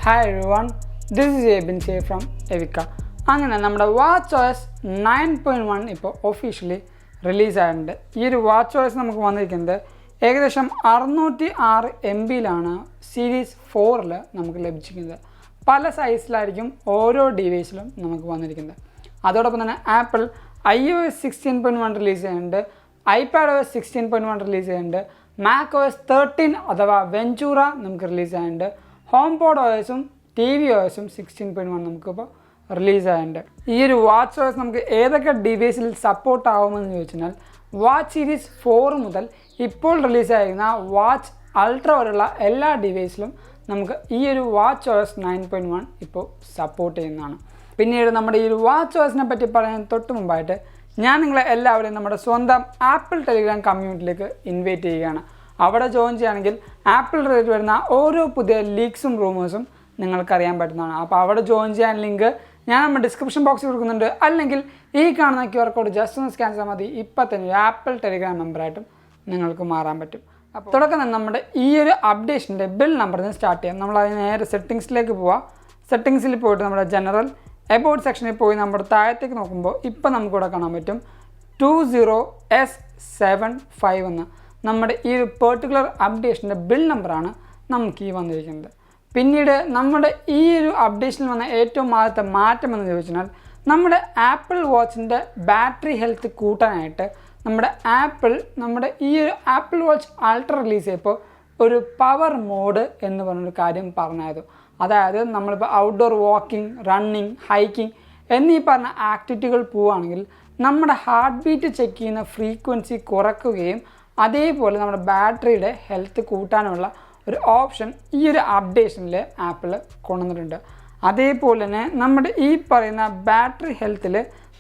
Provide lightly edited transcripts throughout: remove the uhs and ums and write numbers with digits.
Hi everyone, this is Abin from Evika. അങ്ങനെ നമ്മുടെ WatchOS 9.1 ഇപ്പോൾ ഒഫീഷ്യലി റിലീസ് ആയിട്ടുണ്ട്. ഈ ഒരു WatchOS നമുക്ക് വന്നിരിക്കുന്നത് ഏകദേശം 606 MB സീരീസ് 4ൽ നമുക്ക് ലഭിച്ചിരിക്കുന്നത്. പല സൈസിലായിരിക്കും ഓരോ ഡിവൈസിലും നമുക്ക് വന്നിരിക്കുന്നത്. അതോടൊപ്പം തന്നെ ആപ്പിൾ iOS 16.1 റിലീസ് ചെയ്യുന്നുണ്ട്, iPadOS 16.1 റിലീസ് ചെയ്യുന്നുണ്ട്, macOS 13 അഥവാ വെഞ്ചൂറ നമുക്ക് റിലീസ് ആയിട്ടുണ്ട്, HomePodOSും tvOSും 16.1 നമുക്കിപ്പോൾ റിലീസ് ആയിട്ടുണ്ട്. ഈ ഒരു WatchOS നമുക്ക് ഏതൊക്കെ ഡിവൈസിൽ സപ്പോർട്ട് ആവുമെന്ന് ചോദിച്ചാൽ വാച്ച് സീരീസ് 4 മുതൽ ഇപ്പോൾ റിലീസായിരിക്കുന്ന വാച്ച് അൾട്ര വരെയുള്ള എല്ലാ ഡിവൈസിലും നമുക്ക് ഈ ഒരു WatchOS 9.1 ഇപ്പോൾ സപ്പോർട്ട് ചെയ്യുന്നതാണ്. പിന്നീട് നമ്മുടെ ഈ ഒരു WatchOSനെ പറ്റി പറയാൻ തൊട്ട് മുമ്പായിട്ട് ഞാൻ നിങ്ങളെ എല്ലാവരെയും നമ്മുടെ സ്വന്തം ആപ്പിൾ ടെലിഗ്രാം കമ്മ്യൂണിറ്റിയിലേക്ക് ഇൻവൈറ്റ് ചെയ്യുകയാണ്. അവിടെ ജോയിൻ ചെയ്യുകയാണെങ്കിൽ ആപ്പിൾ റിലേറ്റഡ് വരുന്ന ഓരോ പുതിയ ലീക്സും റൂമേഴ്സും നിങ്ങൾക്കറിയാൻ പറ്റുന്നതാണ്. അപ്പോൾ അവിടെ ജോയിൻ ചെയ്യാൻ ലിങ്ക് ഞാൻ നമ്മുടെ ഡിസ്ക്രിപ്ഷൻ ബോക്സിൽ കൊടുക്കുന്നുണ്ട്, അല്ലെങ്കിൽ ഈ കാണുന്ന QR കോഡ് ജസ്റ്റ് ഒന്ന് സ്കാൻ ചെയ്താൽ മതി. ഇപ്പം തന്നെ ആപ്പിൾ ടെലിഗ്രാം മെമ്പറായിട്ടും നിങ്ങൾക്ക് മാറാൻ പറ്റും. അപ്പോൾ തുടക്കം തന്നെ നമ്മുടെ ഈ ഒരു അപ്ഡേഷൻ്റെ ബിൽ നമ്പറിൽ നിന്ന് സ്റ്റാർട്ട് ചെയ്യാം. നമ്മൾ അതിന് നേരെ സെറ്റിങ്സിലേക്ക് പോവാം. സെറ്റിങ്സിൽ പോയിട്ട് നമ്മുടെ ജനറൽ എബൌട്ട് സെക്ഷനിൽ പോയി നമ്മുടെ താഴത്തേക്ക് നോക്കുമ്പോൾ ഇപ്പം നമുക്കിവിടെ കാണാൻ പറ്റും 20S75 എന്ന് നമ്മുടെ ഈ ഒരു പെർട്ടിക്കുലർ അപ്ഡേഷൻ്റെ ബിൽ നമ്പറാണ് നമുക്ക് ഈ വന്നിരിക്കുന്നത്. പിന്നീട് നമ്മുടെ ഈ ഒരു അപ്ഡേഷനിൽ വന്ന ഏറ്റവും ആദ്യത്തെ മാറ്റം എന്ന് ചോദിച്ചാൽ നമ്മുടെ ആപ്പിൾ വാച്ചിൻ്റെ ബാറ്ററി ഹെൽത്ത് കൂട്ടാനായിട്ട് നമ്മുടെ ഈ ഒരു ആപ്പിൾ വാച്ച് അൾട്ര റിലീസ് ചെയ്തപ്പോൾ ഒരു പവർ മോഡ് എന്ന് പറഞ്ഞൊരു കാര്യം പറഞ്ഞായിരുന്നു. അതായത് നമ്മളിപ്പോൾ ഔട്ട്ഡോർ വാക്കിംഗ്, റണ്ണിങ്, ഹൈക്കിംഗ് എന്നീ പറഞ്ഞ ആക്ടിവിറ്റികൾ പോവുകയാണെങ്കിൽ നമ്മുടെ ഹാർട്ട് ബീറ്റ് ചെക്ക് ചെയ്യുന്ന ഫ്രീക്വൻസി കുറയ്ക്കുകയും അതേപോലെ നമ്മുടെ ബാറ്ററിയുടെ ഹെൽത്ത് കൂട്ടാനുള്ള ഒരു ഓപ്ഷൻ ഈ ഒരു അപ്ഡേഷനിൽ ആപ്പിൾ കൊണ്ടുവന്നിട്ടുണ്ട്. അതേപോലെ തന്നെ നമ്മുടെ ഈ പറയുന്ന ബാറ്ററി ഹെൽത്തിൽ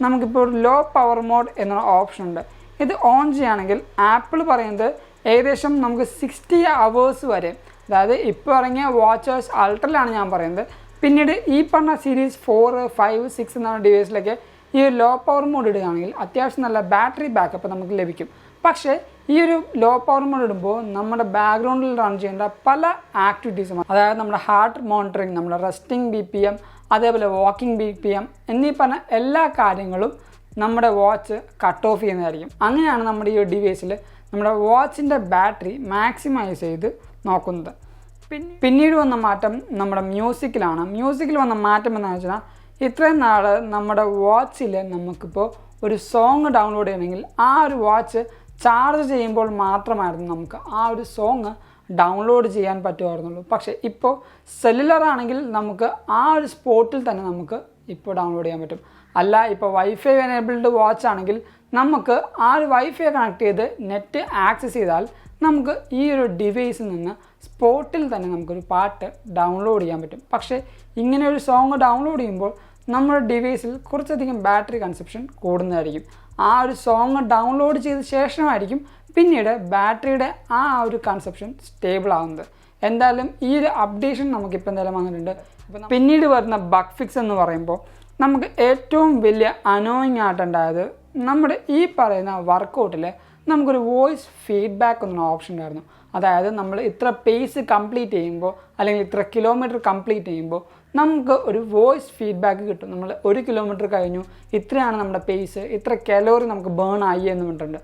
നമുക്കിപ്പോൾ ഒരു ലോ പവർ മോഡ് എന്നൊരു ഓപ്ഷൻ ഉണ്ട്. ഇത് ഓൺ ചെയ്യുകയാണെങ്കിൽ ആപ്പിൾ പറയുന്നത് ഏകദേശം നമുക്ക് 60 hours വരെ, അതായത് ഇപ്പോൾ ഇറങ്ങിയ WatchOS അൾട്രയിലാണ് ഞാൻ പറയുന്നത്, പിന്നീട് ഈ പറഞ്ഞ സീരീസ് 4, 5, 6 എന്ന ഡിവൈസിലൊക്കെ ഈ ലോ പവർ മോഡ് ഇടുകയാണെങ്കിൽ അത്യാവശ്യം നല്ല ബാറ്ററി ബാക്കപ്പ് നമുക്ക് ലഭിക്കും. പക്ഷേ ഈ ഒരു ലോ പവർ മോഡ് ഇടുമ്പോൾ നമ്മുടെ ബാക്ക്ഗ്രൗണ്ടിൽ റൺ ചെയ്യേണ്ട പല ആക്ടിവിറ്റീസും, അതായത് നമ്മുടെ ഹാർട്ട് മോണിറ്ററിങ്, നമ്മുടെ റെസ്റ്റിംഗ് BPM, അതേപോലെ വാക്കിംഗ് BPM എന്നീ പറഞ്ഞ എല്ലാ കാര്യങ്ങളും നമ്മുടെ വാച്ച് കട്ട് ഓഫ് ചെയ്യുന്നതായിരിക്കും. അങ്ങനെയാണ് നമ്മുടെ ഈ ഡിവൈസിൽ നമ്മുടെ വാച്ചിൻ്റെ ബാറ്ററി മാക്സിമൈസ് ചെയ്ത് നോക്കുന്നത്. പിന്നീട് വന്ന മാറ്റം നമ്മുടെ മ്യൂസിക്കിലാണ്. മ്യൂസിക്കിൽ വന്ന മാറ്റം എന്ന് വെച്ചാൽ ഇത്രയും നാൾ നമ്മുടെ വാച്ചിൽ നമുക്കിപ്പോൾ ഒരു സോങ് ഡൗൺലോഡ് ചെയ്യണമെങ്കിൽ ആ ഒരു വാച്ച് ചാർജ് ചെയ്യുമ്പോൾ മാത്രമായിരുന്നു നമുക്ക് ആ ഒരു സോങ് ഡൗൺലോഡ് ചെയ്യാൻ പറ്റുമായിരുന്നുള്ളൂ. പക്ഷേ ഇപ്പോൾ സെല്ലുലർ ആണെങ്കിൽ നമുക്ക് ആ ഒരു സ്പോട്ടിൽ തന്നെ നമുക്ക് ഇപ്പോൾ ഡൗൺലോഡ് ചെയ്യാൻ പറ്റും. അല്ല, ഇപ്പോൾ വൈഫൈ എനേബിൾഡ് വാച്ച് ആണെങ്കിൽ നമുക്ക് ആ ഒരു വൈഫൈ കണക്ട് ചെയ്ത് നെറ്റ് ആക്സസ് ചെയ്താൽ നമുക്ക് ഈ ഒരു ഡിവൈസിൽ നിന്ന് സ്പോട്ടിൽ തന്നെ നമുക്കൊരു പാട്ട് ഡൗൺലോഡ് ചെയ്യാൻ പറ്റും. പക്ഷേ ഇങ്ങനെ ഒരു സോങ് ഡൗൺലോഡ് ചെയ്യുമ്പോൾ നമ്മുടെ ഡിവൈസിൽ കുറച്ചധികം ബാറ്ററി കൺസപ്ഷൻ കൂടുന്നതായിരിക്കും. ആ ഒരു സോങ് ഡൗൺലോഡ് ചെയ്ത ശേഷമായിരിക്കും പിന്നീട് ബാറ്ററിയുടെ ആ ഒരു കൺസപ്ഷൻ സ്റ്റേബിൾ ആകുന്നത്. എന്തായാലും ഈ ഒരു അപ്ഡേഷൻ നമുക്കിപ്പോൾ എന്തായാലും വന്നിട്ടുണ്ട്. പിന്നീട് വരുന്ന ബഗ് ഫിക്സ് എന്ന് പറയുമ്പോൾ നമുക്ക് ഏറ്റവും വലിയ അനോയിങ് ആയിട്ടുണ്ടായത് നമ്മുടെ ഈ പറയുന്ന വർക്കൗട്ടിൽ നമുക്കൊരു വോയിസ് ഫീഡ്ബാക്ക് എന്നൊരു ഓപ്ഷൻ ഉണ്ടായിരുന്നു. അതായത് നമ്മൾ ഇത്ര പേസ് കംപ്ലീറ്റ് ചെയ്യുമ്പോൾ അല്ലെങ്കിൽ ഇത്ര കിലോമീറ്റർ കംപ്ലീറ്റ് ചെയ്യുമ്പോൾ നമുക്ക് ഒരു വോയിസ് ഫീഡ്ബാക്ക് കിട്ടും. നമ്മൾ 1 കിലോമീറ്റർ കഴിഞ്ഞു, ഇത്രയാണ് നമ്മുടെ പേസ്, ഇത്ര കലോറി നമുക്ക് ബേൺ ആയി എന്ന് പറഞ്ഞിട്ടുണ്ട്.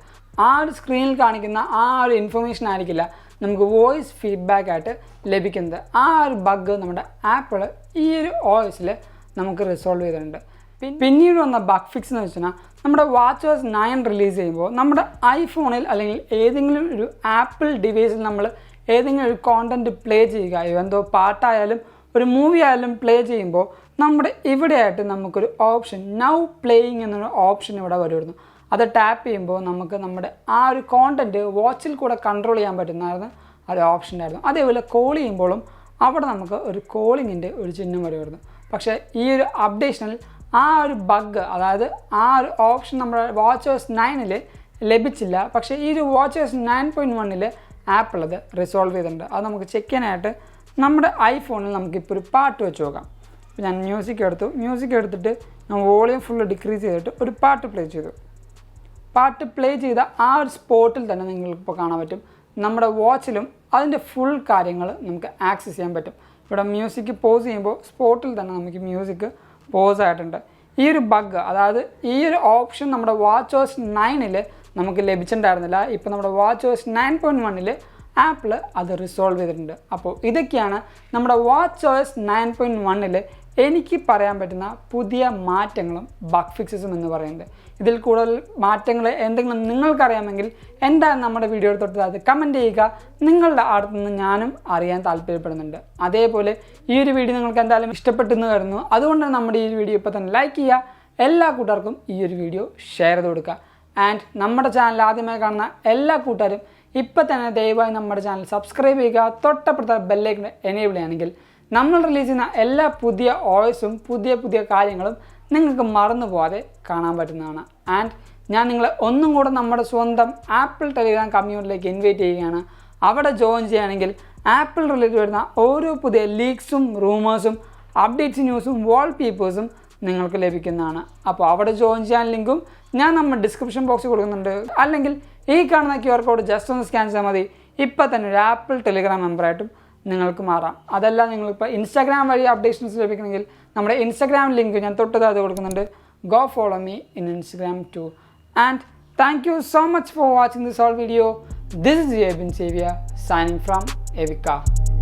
ആ ഒരു സ്ക്രീനിൽ കാണിക്കുന്ന ആ ഒരു ഇൻഫർമേഷൻ ആയിരിക്കില്ല നമുക്ക് വോയിസ് ഫീഡ്ബാക്ക് ആയിട്ട് ലഭിക്കുന്നത്. ആ ഒരു ബഗ് നമ്മുടെ ആപ്പിൾ ഈ ഒരു OSൽ നമുക്ക് റിസോൾവ് ചെയ്തിട്ടുണ്ട്. പിന്നീട് വന്ന ബഗ് ഫിക്സ് എന്ന് വെച്ചാൽ നമ്മുടെ WatchOS 9 റിലീസ് ചെയ്യുമ്പോൾ നമ്മുടെ ഐഫോണിൽ അല്ലെങ്കിൽ ഏതെങ്കിലും ഒരു ആപ്പിൾ ഡിവൈസിൽ നമ്മൾ ഏതെങ്കിലും ഒരു കോണ്ടൻറ്റ് പ്ലേ ചെയ്യുക, എന്തോ പാട്ടായാലും ഒരു മൂവി ആയാലും പ്ലേ ചെയ്യുമ്പോൾ നമ്മുടെ ഇവിടെയായിട്ട് നമുക്കൊരു ഓപ്ഷൻ നൗ പ്ലേയിങ് എന്നൊരു ഓപ്ഷൻ ഇവിടെ വരുമായിരുന്നു. അത് ടാപ്പ് ചെയ്യുമ്പോൾ നമുക്ക് നമ്മുടെ ആ ഒരു കോണ്ടൻറ്റ് വാച്ചിൽ കൂടെ കൺട്രോൾ ചെയ്യാൻ പറ്റുന്നതായിരുന്നു ഒരു ഓപ്ഷൻ ഉണ്ടായിരുന്നു. അതേപോലെ കോൾ ചെയ്യുമ്പോഴും അവിടെ നമുക്ക് ഒരു കോളിങ്ങിൻ്റെ ഒരു ചിഹ്നം വരുമായിരുന്നു. പക്ഷേ ഈ ഒരു അപ്ഡേഷനിൽ ആ ഒരു ബഗ്, അതായത് ആ ഒരു ഓപ്ഷൻ നമ്മുടെ WatchOS 9ൽ ലഭിച്ചില്ല. പക്ഷേ ഈ ഒരു WatchOS 9.1ൽ ആപ്പിൾ അത് റിസോൾവ് ചെയ്തിട്ടുണ്ട്. അത് നമുക്ക് ചെക്ക് ചെയ്യാനായിട്ട് നമ്മുടെ ഐഫോണിൽ നമുക്കിപ്പോൾ ഒരു പാട്ട് വെച്ച് നോക്കാം. ഇപ്പോൾ ഞാൻ മ്യൂസിക് എടുത്തിട്ട് ഞാൻ വോളിയം ഫുള്ള് ഡിക്രീസ് ചെയ്തിട്ട് ഒരു പാട്ട് പ്ലേ ചെയ്തു. പാട്ട് പ്ലേ ചെയ്ത ആ ഒരു സ്പോട്ടിൽ തന്നെ നിങ്ങൾക്കിപ്പോൾ കാണാൻ പറ്റും നമ്മുടെ വാച്ചിലും അതിൻ്റെ ഫുൾ കാര്യങ്ങൾ നമുക്ക് ആക്സസ് ചെയ്യാൻ പറ്റും. ഇവിടെ മ്യൂസിക് പോസ് ചെയ്യുമ്പോൾ സ്പോട്ടിൽ തന്നെ നമുക്ക് മ്യൂസിക് പോസ് ആയിട്ടുണ്ട്. ഈ ഒരു ബഗ്, അതായത് ഈ ഒരു ഓപ്ഷൻ നമ്മുടെ WatchOS 9 നമുക്ക് ലഭിച്ചിട്ടുണ്ടായിരുന്നില്ല. ഇപ്പോൾ നമ്മുടെ WatchOS 9.1 ആപ്പിൾ അത് റിസോൾവ് ചെയ്തിട്ടുണ്ട്. അപ്പോൾ ഇതൊക്കെയാണ് നമ്മുടെ WatchOS 9.1 എനിക്ക് പറയാൻ പറ്റുന്ന പുതിയ മാറ്റങ്ങളും ബഗ് ഫിക്സസും എന്ന് പറയുന്നത്. ഇതിൽ കൂടുതൽ മാറ്റങ്ങൾ എന്തെങ്കിലും നിങ്ങൾക്കറിയാമെങ്കിൽ എന്തായാലും നമ്മുടെ വീഡിയോ തൊട്ട് അത് കമൻറ്റ് ചെയ്യുക. നിങ്ങളുടെ അടുത്തുനിന്ന് ഞാനും അറിയാൻ താല്പര്യപ്പെടുന്നുണ്ട്. അതേപോലെ ഈ ഒരു വീഡിയോ നിങ്ങൾക്ക് എന്തായാലും ഇഷ്ടപ്പെട്ടെന്ന് കരുതുന്നു. അതുകൊണ്ട് നമ്മുടെ ഈ വീഡിയോ ഇപ്പോൾ തന്നെ ലൈക്ക് ചെയ്യുക. എല്ലാ കൂട്ടുകാർക്കും ഈ ഒരു വീഡിയോ ഷെയർ ചെയ്ത് കൊടുക്കുക. ആൻഡ് നമ്മുടെ ചാനൽ ആദ്യമായി കാണുന്ന എല്ലാ കൂട്ടുകാരും ഇപ്പോൾ തന്നെ ദയവായി നമ്മുടെ ചാനൽ സബ്സ്ക്രൈബ് ചെയ്യുക. തൊട്ടപ്പുറത്തെ ബെല്ലൈക്കൺ എനേബിൾ ചെയ്യുകയാണെങ്കിൽ നമ്മൾ റിലീസ് ചെയ്യുന്ന എല്ലാ പുതിയ ഓയസും പുതിയ കാര്യങ്ങളും നിങ്ങൾക്ക് മറന്നു പോകാതെ കാണാൻ പറ്റുന്നതാണ്. ആൻഡ് ഞാൻ നിങ്ങളെ ഒന്നും കൂടെ നമ്മുടെ സ്വന്തം ആപ്പിൾ ടെലിഗ്രാം കമ്മ്യൂണിറ്റിയിലേക്ക് ഇൻവൈറ്റ് ചെയ്യുകയാണ്. അവിടെ ജോയിൻ ചെയ്യുകയാണെങ്കിൽ ആപ്പിൾ റിലേറ്റഡ് വരുന്ന ഓരോ പുതിയ ലീക്സും റൂമേഴ്സും അപ്ഡേറ്റ്സ് ന്യൂസും വാൾപേപ്പേഴ്സും നിങ്ങൾക്ക് ലഭിക്കുന്നതാണ്. അപ്പോൾ അവിടെ ജോയിൻ ചെയ്യാൻ ലിങ്കും ഞാൻ നമ്മുടെ ഡിസ്ക്രിപ്ഷൻ ബോക്സിൽ കൊടുക്കുന്നുണ്ട്. അല്ലെങ്കിൽ ഈ കാണുന്ന QR കോഡ് ജസ്റ്റ് ഒന്ന് സ്കാൻ ചെയ്താൽ മതി. ഇപ്പോൾ തന്നെ ഒരു ആപ്പിൾ ടെലിഗ്രാം മെമ്പറായിട്ടും നിങ്ങൾക്ക് മാറാം. അതല്ല നിങ്ങളിപ്പോൾ ഇൻസ്റ്റാഗ്രാം വഴി അപ്ഡേഷൻസ് ലഭിക്കണമെങ്കിൽ നമ്മുടെ ഇൻസ്റ്റാഗ്രാം ലിങ്ക് ഞാൻ തൊട്ടത് കൊടുക്കുന്നുണ്ട്. Go follow me in Instagram too. And thank you so much for watching this whole video. This is Evin Xavier signing from Evika.